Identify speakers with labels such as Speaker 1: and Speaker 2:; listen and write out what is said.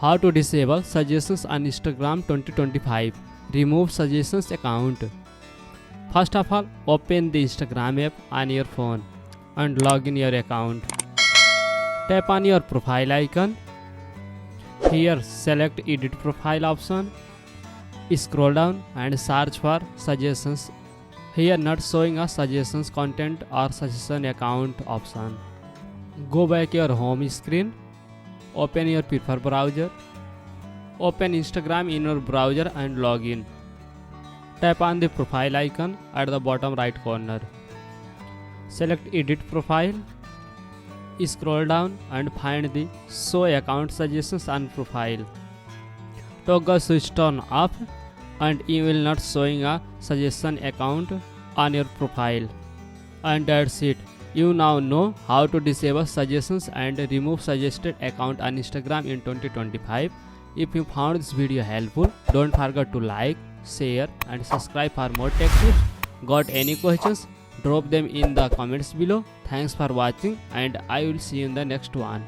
Speaker 1: How to disable suggestions on Instagram 2025. Remove suggestions account. First of all, open the Instagram app on your phone and log in your account. Tap on your profile icon. Here select edit profile option. Scroll down and search for suggestions. Here not showing a suggestions content or suggestion account option. Go back your home screen. Open your preferred browser. Open Instagram in your browser and log in. Tap on the profile icon at the bottom right corner. Select edit profile. Scroll down and find the show account suggestions on profile. Toggle switch on off and you will not showing a suggestion account on your profile. And that's it. You now know how to disable suggestions and remove suggested account on Instagram in 2025. If you found this video helpful, don't forget to like, share and subscribe for more tech tips. Got any questions? Drop them in the comments below. Thanks for watching and I will see you in the next one.